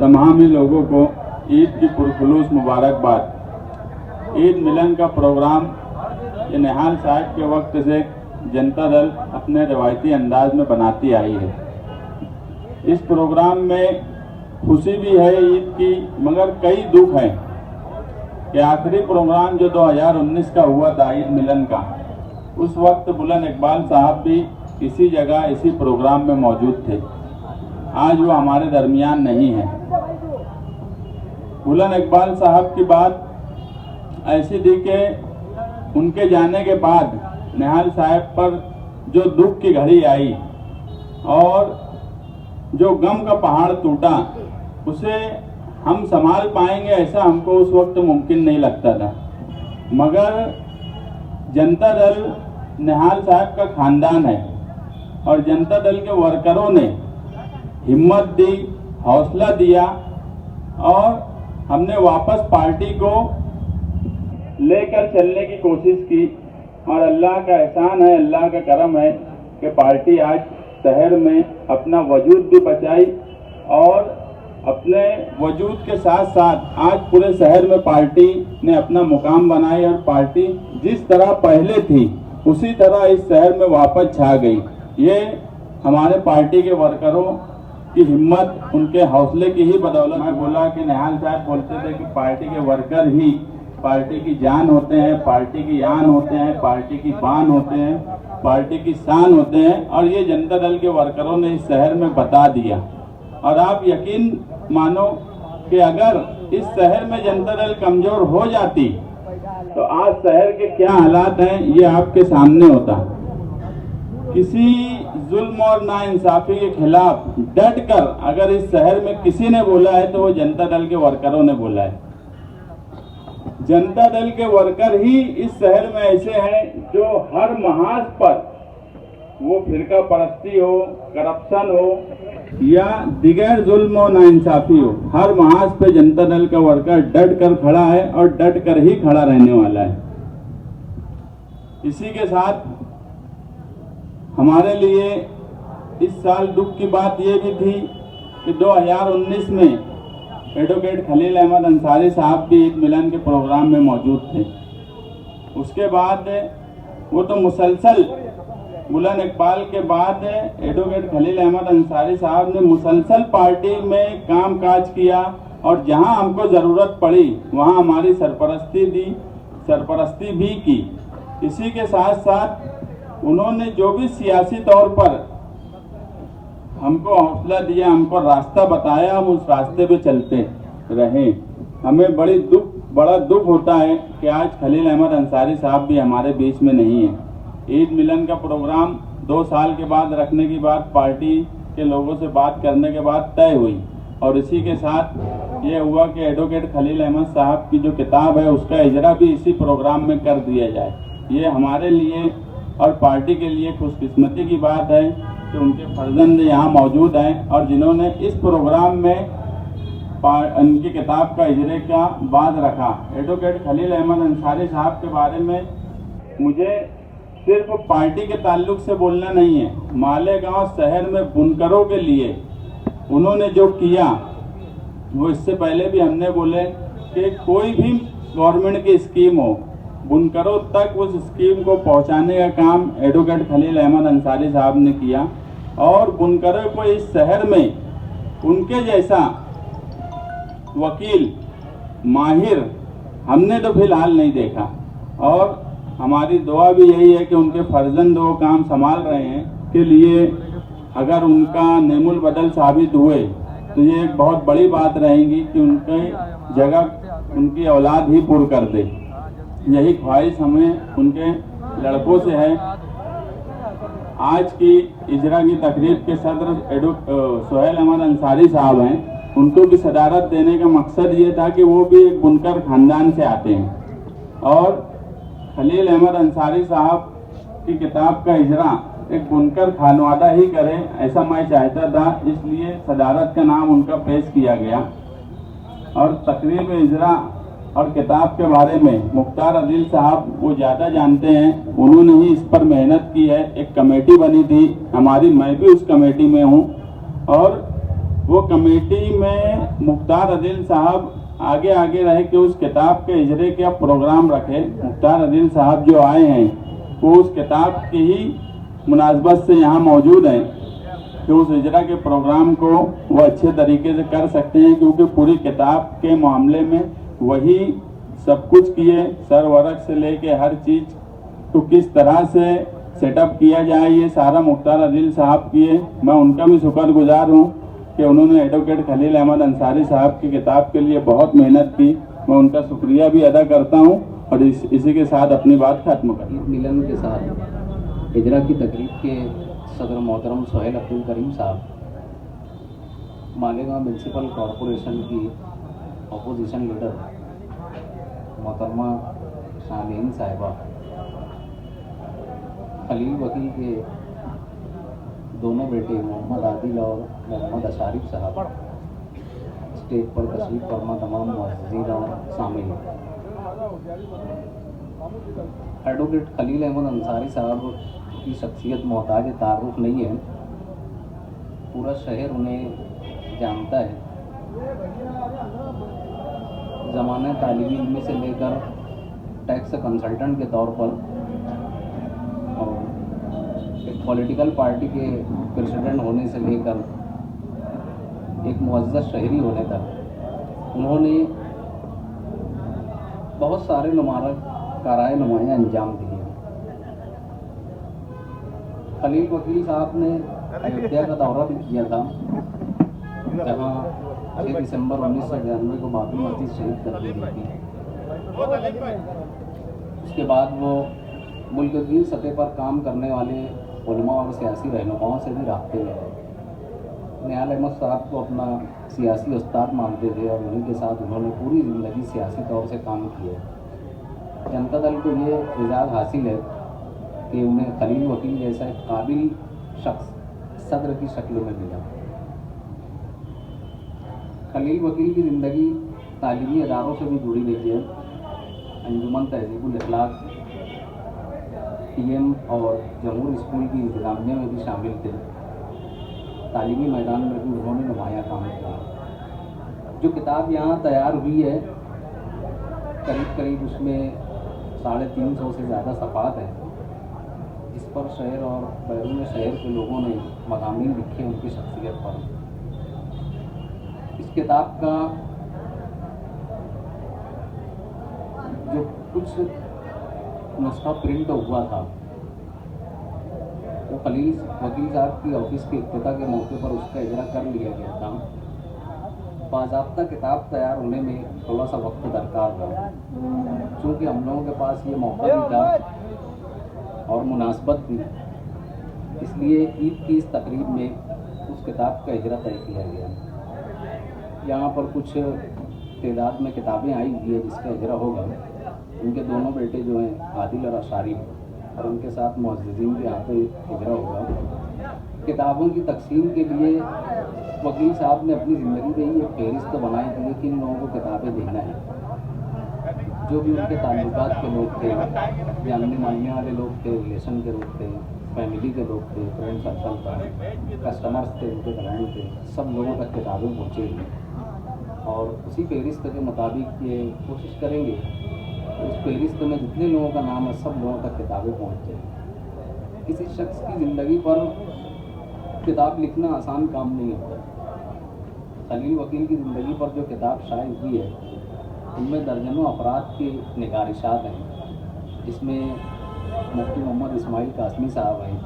तमाम ही लोगों को ईद की पुरखुलूस मुबारकबाद। ईद मिलन का प्रोग्राम ये निहाल साहब के वक्त से जनता दल अपने रवायती अंदाज में बनाती आई है। इस प्रोग्राम में खुशी भी है ईद की, मगर कई दुख हैं कि आखिरी प्रोग्राम जो 2019 का हुआ था ईद मिलन का, उस वक्त बुलंद इकबाल साहब भी इसी जगह इसी प्रोग्राम में मौजूद थे। आज वो हमारे दरमियान नहीं है। बुलंद इकबाल साहब की बात ऐसी थी कि उनके जाने के बाद निहाल साहब पर जो दुख की घड़ी आई और जो गम का पहाड़ टूटा, उसे हम संभाल पाएंगे ऐसा हमको उस वक्त मुमकिन नहीं लगता था। मगर जनता दल निहाल साहब का खानदान है और जनता दल के वर्करों ने हिम्मत दी, हौसला दिया और हमने वापस पार्टी को लेकर चलने की कोशिश की। और अल्लाह का एहसान है, अल्लाह का करम है कि पार्टी आज शहर में अपना वजूद भी बचाई और अपने वजूद के साथ साथ आज पूरे शहर में पार्टी ने अपना मुकाम बनाई और पार्टी जिस तरह पहले थी उसी तरह इस शहर में वापस छा गई। ये हमारे पार्टी के वर्करों की हिम्मत, उनके हौसले की ही बदौलत। मैं बोला कि निहाल साहब बोलते थे कि पार्टी के वर्कर ही पार्टी की जान होते हैं, पार्टी की आन होते हैं, पार्टी की बान होते हैं, पार्टी की शान होते हैं। और ये जनता दल के वर्करों ने इस शहर में बता दिया। और आप यकीन मानो कि अगर इस शहर में जनता दल कमजोर हो जाती तो आज शहर के क्या हालात हैं ये आपके सामने होता। किसी जुल्म और नाइंसाफी के खिलाफ डट कर अगर इस शहर में किसी ने बोला है तो वो जनता दल के वर्करों ने बोला है। जनता दल के वर्कर ही इस शहर में ऐसे हैं जो हर महाज पर, वो फिरका परस्ती हो, करप्शन हो या दिगर जुल्म और नाइंसाफी हो, हर महाज पे जनता दल का वर्कर डट कर खड़ा है और डट कर ही खड़ा रहने वाला है। इसी के साथ हमारे लिए इस साल दुख की बात ये भी थी कि 2019 में एडवोकेट खलील अहमद अंसारी साहब भी ईद मिलन के प्रोग्राम में मौजूद थे। उसके बाद वो तो मुसलसल बुलंद इकबाल के बाद एडवोकेट खलील अहमद अंसारी साहब ने मुसलसल पार्टी में काम काज किया और जहां हमको ज़रूरत पड़ी वहां हमारी सरपरस्ती भी की। इसी के साथ साथ उन्होंने जो भी सियासी तौर पर हमको हौसला दिया, हमको रास्ता बताया, हम उस रास्ते पे चलते रहे। हमें बड़ा दुख होता है कि आज खलील अहमद अंसारी साहब भी हमारे बीच में नहीं है। ईद मिलन का प्रोग्राम 2 साल के बाद रखने की बात पार्टी के लोगों से बात करने के बाद तय हुई और इसी के साथ ये हुआ कि एडवोकेट खलील अहमद साहब की जो किताब है उसका इजरा भी इसी प्रोग्राम में कर दिया जाए। ये हमारे लिए और पार्टी के लिए खुशकिस्मती की बात है कि उनके फर्जंद यहाँ मौजूद हैं और जिन्होंने इस प्रोग्राम में उनकी किताब का इजरे का बाद रखा। एडवोकेट खलील अहमद अंसारी साहब के बारे में मुझे सिर्फ पार्टी के ताल्लुक से बोलना नहीं है, मालेगांव शहर में बुनकरों के लिए उन्होंने जो किया वो इससे पहले भी हमने बोले कि कोई भी गवर्नमेंट की स्कीम हो, बुनकरों तक उस स्कीम को पहुंचाने का काम एडवोकेट खलील अहमद अंसारी साहब ने किया। और बुनकरों को इस शहर में उनके जैसा वकील माहिर हमने तो फिलहाल नहीं देखा और हमारी दुआ भी यही है कि उनके फर्जंद वो काम संभाल रहे हैं के लिए अगर उनका नेमुल बदल साबित हुए तो ये एक बहुत बड़ी बात रहेगी कि उनकी जगह उनकी औलाद ही पूर्ण कर दे। यही ख्वाहिश हमें उनके लड़कों से है। आज की इजरा की तकरीब के सदर सोहेल अहमद अंसारी साहब हैं। उनको भी सदारत देने का मकसद ये था कि वो भी एक बुनकर खानदान से आते हैं और खलील अहमद अंसारी साहब की किताब का इजरा एक बुनकर खानवादा ही करे, ऐसा मैं चाहता था। इसलिए सदारत का नाम उनका पेश किया गया। और तकरीब इजरा और किताब के बारे में मुख्तार अदील साहब वो ज़्यादा जानते हैं, उन्होंने ही इस पर मेहनत की है। एक कमेटी बनी थी हमारी, मैं भी उस कमेटी में हूँ और वो कमेटी में मुख्तार अदील साहब आगे आगे रहे कि उस किताब के इजरे के अब प्रोग्राम रखे। मुख्तार अदील साहब जो आए हैं वो उस किताब की ही मुनासबत से यहाँ मौजूद हैं कि उस इजरा के प्रोग्राम को वो अच्छे तरीके से कर सकते हैं, क्योंकि पूरी किताब के मामले में वही सब कुछ किए, सरवरक से लेके हर चीज़ तो किस तरह से सेटअप किया जाए ये सारा मुख्तार अदील साहब किए। मैं उनका भी शुक्रगुजार हूँ कि उन्होंने एडवोकेट खलील अहमद अंसारी साहब की किताब के लिए बहुत मेहनत की। मैं उनका शुक्रिया भी अदा करता हूँ और इसी के साथ अपनी बात खत्म कर। मिलन के साथ हिजरा की तकरीब के सदर मोहतरम सोहेल अब्दुल करीम साहब, मालेगांव म्यूनसिपल कॉरपोरेशन की अपोजिशन लीडर मोहतरमा शालीन साहिबा, खलील वकील के दोनों बेटे मोहम्मद आदिल और मोहम्मद अशारिफ साहब, स्टेज पर तशरीफ फरमा तमाम मुअज़्ज़िज़ीन और शामिल। एडवोकेट खलील अहमद अंसारी साहब की शख्सियत मोहताज तारुफ नहीं है, पूरा शहर उन्हें जानता है। ज़माने तालिबी इल्म से लेकर टैक्स कंसल्टेंट के तौर पर और एक पॉलिटिकल पार्टी के प्रेसिडेंट होने से लेकर एक मुअज़्ज़ज़ शहरी होने तक उन्होंने बहुत सारे कारवाई नुमाया अंजाम दिए। खलील वकील साहब ने अयोध्या का दौरा भी किया था, जहाँ 6 दिसंबर 1992 को बाबरी मस्जिद शहीद कर दी गई थी। उसके बाद वो मुल्क की सतह पर काम करने वाले उलमा और सियासी रहनुमाओं से भी राब्ते में रहे। निहाल अहमद साहब को अपना सियासी उस्ताद मानते थे और उन्हीं के साथ उन्होंने पूरी ज़िंदगी सियासी तौर से काम किया। जनता दल को ये एजाज़ हासिल है कि उन्हें खलील वकील जैसा एक काबिल शख्स सदर की शक्ल में मिला। खलील वकील की ज़िंदगी तालीमी अदारों से भी जुड़ी रही है। अंजुमन तहज़ीबुल अखलाक, PM और जमूर स्कूल की इंतज़ामिया में भी शामिल थे। तालीमी मैदान में भी उन्होंने नुमाया काम किया। जो किताब यहाँ तैयार हुई है, करीब करीब उसमें 350 से ज़्यादा सफ़ात हैं, जिस पर शहर और बैरून शहर के लोगों ने मज़ामीन लिखे उनकी शख्सियत पर। इस किताब का जो कुछ नुस्खा प्रिंट हुआ था वो खलील वकील साहब की ऑफिस के इफ्तिताह के मौके पर उसका इजरा कर लिया गया था। बाज़ाब्ता किताब तैयार होने में थोड़ा सा वक्त दरकार था, चूँकि हम लोगों के पास ये मौका भी था और मुनासबत भी, इसलिए ईद की इस तकरीब में उस किताब का इजरा तय किया गया। यहाँ पर कुछ तादाद में किताबें आई हुई है जिसका इजरा होगा। उनके दोनों बेटे जो हैं आदिल और अशारी, और उनके साथ मुअज़्ज़िज़ीन भी यहाँ पे इजरा होगा। किताबों की तकसीम के लिए वकील साहब ने अपनी ज़िंदगी में ही एक फहरिस्त बनाई थी कि इन लोगों को किताबें देना है। जो भी उनके ताल्लुकात के लोग थे, जानने मानने वाले लोग थे, रिलेशन के लोग थे, फैमिली के लोग थे, फ्रेंड सर्कल था, कस्टमर्स थे, उनके क्लाइंट थे, सब लोगों तक किताबें पहुँचेंगी। और उसी फहरिस्त के मुताबिक ये कोशिश करेंगे उस फहरिस्त में जितने लोगों का नाम है सब लोगों तक किताबें पहुँच जाएँ। किसी शख्स की ज़िंदगी पर किताब लिखना आसान काम नहीं होता। खलील वकील की ज़िंदगी पर जो किताब शाये हुई है उनमें दर्जनों अफराद के निगारिशात हैं, जिसमें मुफ्ती मोहम्मद इस्माइल कासमी साहब हैं,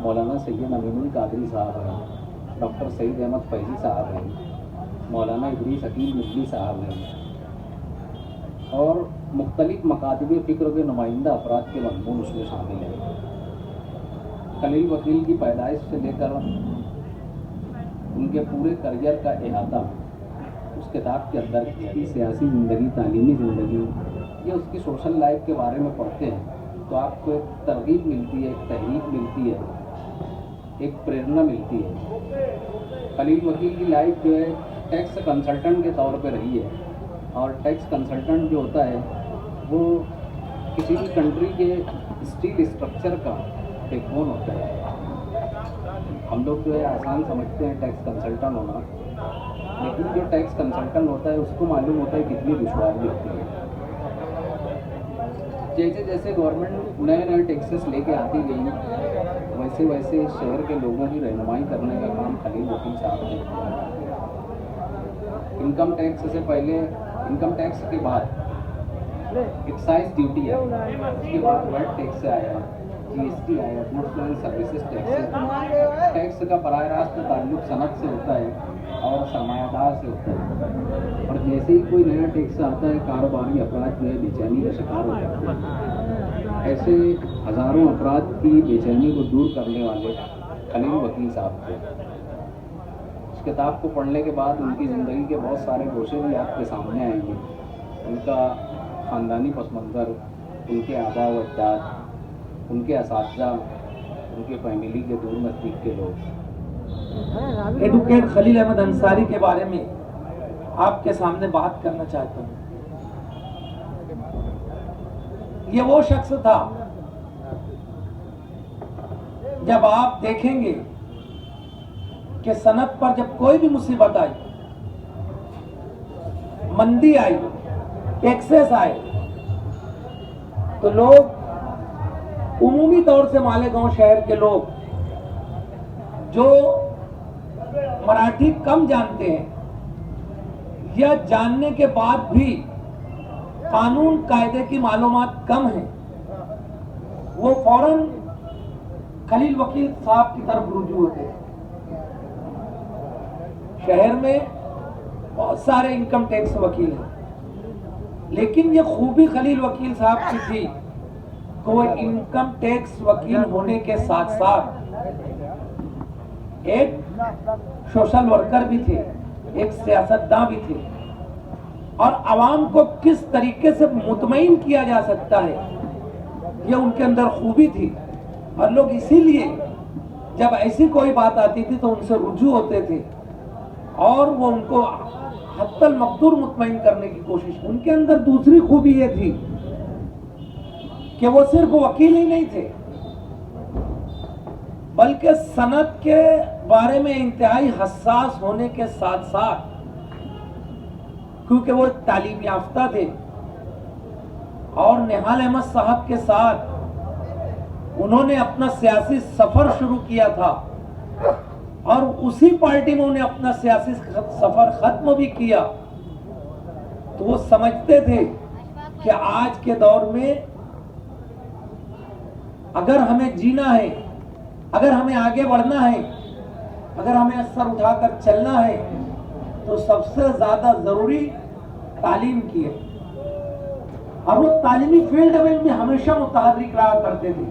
मौलाना सैयद अमीनुल कादरी साहब हैं, डॉक्टर सईद अहमद फैज़ी साहब हैं, मौलाना इदरीस हकीम मिस्री साहब हैं और मुख्तलिफ मकातबे फ़िक्र के नुमाइंदा अफराद के मज़मून उसमें शामिल हैं। खलील वकील की पैदाइश से लेकर उनके पूरे करियर का अहाता उस किताब के अंदर किया। सियासी ज़िंदगी, तालीमी ज़िंदगी या उसकी सोशल लाइफ के बारे में पढ़ते हैं तो आपको एक तरगीब मिलती है, एक तहरीक मिलती है, एक प्रेरणा मिलती है। खलील वकील की लाइफ जो है टैक्स कंसल्टेंट के तौर पर रही है, और टैक्स कंसल्टेंट जो होता है वो किसी भी कंट्री के स्टील स्ट्रक्चर का बैकबोन होता है। हम लोग जो है आसान समझते हैं टैक्स कंसल्टेंट होना, लेकिन जो टैक्स कंसल्टेंट होता है उसको मालूम होता है कितनी दुश्वारी होती है। जैसे जैसे गवर्नमेंट नए नए टैक्सेस लेके आती गई, वैसे वैसे शहर के लोगों की रहनुमाई करने का काम खलील वकील साहब ने किया। इनकम टैक्स से पहले, इनकम टैक्स के बाद एक्साइज ड्यूटी है, उसके बाद वैट टैक्स आया, जीएसटी आया, goods and services tax. Tax का बराह रास्त ताल्लुक सनत से होता है और सरमायादार से होता है, और जैसे ही कोई नया टैक्स आता है कारोबारी अपराध जो है बेचैनी का शिकार हो जाते हैं। ऐसे हज़ारों अफराद की बेचैनी को दूर करने वाले खलील वकील साहब थे। इस किताब को पढ़ने के बाद उनकी ज़िंदगी के बहुत सारे गोशे भी आपके सामने आएंगे। उनका ख़ानदानी पस मंज़र, उनके आबा व अजदाद, उनके असातिज़ा, उनके फैमिली के दूर नज़दीक के लोग। एडवोकेट खलील अहमद अंसारी के बारे में आपके सामने बात करना चाहता हूँ। ये वो शख्स था, जब आप देखेंगे कि सनत पर जब कोई भी मुसीबत आई, मंदी आई, टैक्सेस आए, तो लोग उमूमी तौर से मालेगांव शहर के लोग जो मराठी कम जानते हैं या जानने के बाद भी कानून कायदे की मालूमात कम है, वो फौरन खलील वकील साहब की तरफ रुजू होते हैं। शहर में बहुत सारे इनकम टैक्स वकील हैं, लेकिन ये खूबी खलील वकील साहब की थी कि वो इनकम टैक्स वकील होने के साथ साथ एक सोशल वर्कर भी थे, एक सियासतदान भी थे, और आवाम को किस तरीके से मुतमईन किया जा सकता है ये उनके अंदर खूबी थी। और लोग इसीलिए जब ऐसी कोई बात आती थी तो उनसे रुजू होते थे और वो उनको हत्तल मकदूर मुतमईन करने की कोशिश। उनके अंदर दूसरी खूबी ये थी कि वो सिर्फ वकील ही नहीं थे, बल्कि सनत के बारे में इंतहाई हसास होने के साथ साथ, क्योंकि वो तालीम याफ्ता थे और निहाल अहमद साहब के साथ उन्होंने अपना सियासी सफर शुरू किया था और उसी पार्टी में उन्हें अपना सियासी सफर खत्म भी किया, तो वो समझते थे कि आज के दौर में अगर हमें जीना है, अगर हमें आगे बढ़ना है, अगर हमें सर उठाकर चलना है, तो सबसे ज्यादा जरूरी तालीम की है। और वो तालीमी फील्ड में भी हमेशा मुतहर्रिक रहा करते थे।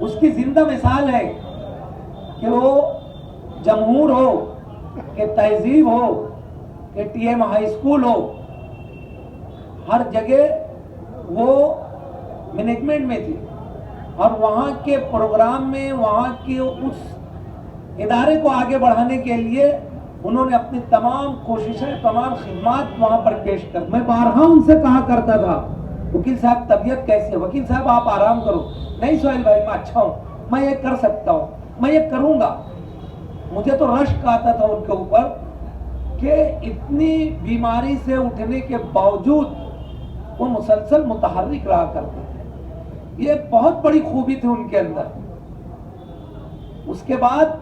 उसकी जिंदा मिसाल है कि वो जमहूर हो, कि तहजीब हो, कि टीएम हाई स्कूल हो, हर जगह वो मैनेजमेंट में थी और वहाँ के प्रोग्राम में, वहाँ के उस इदारे को आगे बढ़ाने के लिए उन्होंने अपनी तमाम कोशिशें, तमाम खिदमत वहाँ पर पेश कर। मैं बारहा उनसे कहा करता था, वकील साहब तबीयत कैसी है? वकील साहब आप आराम करो। नहीं सोहेल भाई, मैं अच्छा हूँ, मैं ये कर सकता हूँ, मैं ये करूँगा। मुझे तो रश्क आता था उनके ऊपर कि इतनी बीमारी से उठने के बावजूद वो मुसलसल मुतहर्रिक रहा करते थे। ये बहुत बड़ी खूबी थी उनके अंदर। उसके बाद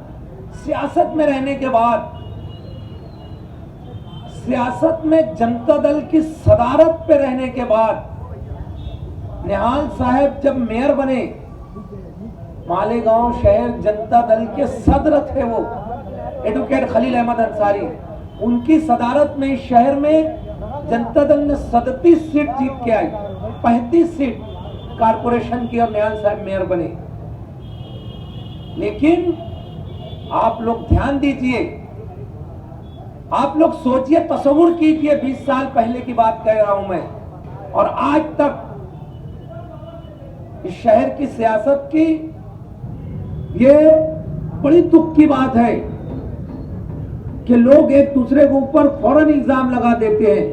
सियासत में रहने के बाद, सियासत में जनता दल की सदारत पे रहने के बाद, निहाल साहब जब मेयर बने, मालेगांव शहर जनता दल के सदर थे वो एडवोकेट खलील अहमद अंसारी। उनकी सदारत में इस शहर में जनता दल ने 37 सीट जीत के आई, 35 सीट कारपोरेशन की, और निहाल साहब मेयर बने। लेकिन आप लोग ध्यान दीजिए, आप लोग सोचिए, तसव्वुर कीजिए, 20 साल पहले की बात कह रहा हूं मैं, और आज तक इस शहर की सियासत की ये बड़ी दुख की बात है कि लोग एक दूसरे के ऊपर फौरन इल्जाम लगा देते हैं।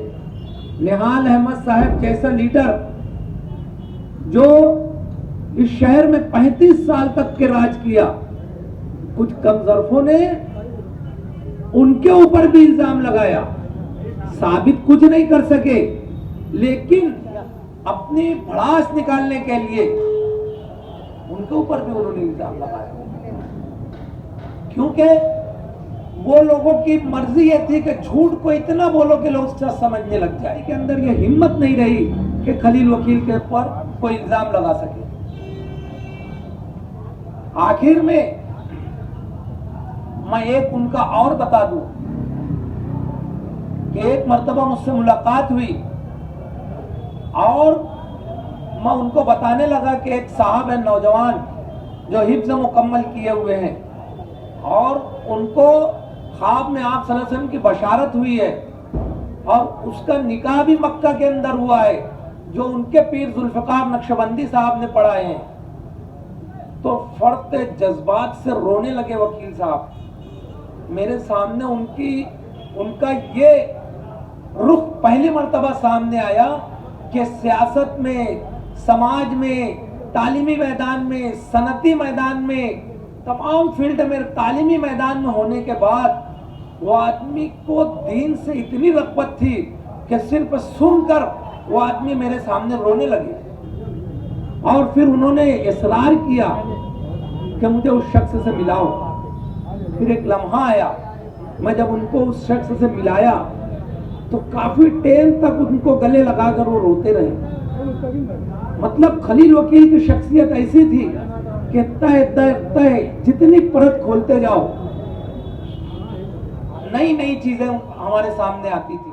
निहाल अहमद साहब जैसा लीडर जो इस शहर में 35 साल तक के राज किया। कुछ कमजरफों ने उनके ऊपर भी इल्जाम लगाया, साबित कुछ नहीं कर सके, लेकिन अपनी भड़ास निकालने के लिए उनके ऊपर भी उन्होंने इल्जाम लगाया, क्योंकि वो लोगों की मर्जी ये थी कि झूठ को इतना बोलो कि लोग सच समझने लग जाए, कि अंदर ये हिम्मत नहीं रही कि खलील वकील के ऊपर कोई इल्जाम लगा सके। आखिर में मैं एक उनका और बता दूं कि एक मर्तबा मुझसे मुलाकात हुई और मैं उनको बताने लगा कि एक साहब है नौजवान जो हिफ्ज़ मुकम्मल किए हुए हैं और उनको ख्वाब में आप सल्लल्लाहु अलैहि वसल्लम की बशारत हुई है और उसका निकाह भी मक्का के अंदर हुआ है, जो उनके पीर जुल्फ़िकार नक्शबंदी साहब ने पढ़ाए हैं। तो फर्ते जज्बात से रोने लगे वकील साहब। मेरे सामने उनका ये रुख पहली मर्तबा सामने आया कि सियासत में, समाज में, तालीमी मैदान में, सनती मैदान में, तमाम फील्ड में, तालीमी मैदान में होने के बाद वो आदमी को दीन से इतनी रग़बत थी कि सिर्फ सुनकर वो आदमी मेरे सामने रोने लगे। और फिर उन्होंने इसरार किया कि मुझे उस शख्स से मिलाओ। फिर एक लम्हा आया, मैं जब उनको उस शख्स से मिलाया तो काफी टाइम तक उनको गले लगाकर वो रोते रहे। मतलब खलील वकील की शख्सियत ऐसी थी कि तय तय तय जितनी परत खोलते जाओ नई नई चीजें हमारे सामने आती थी।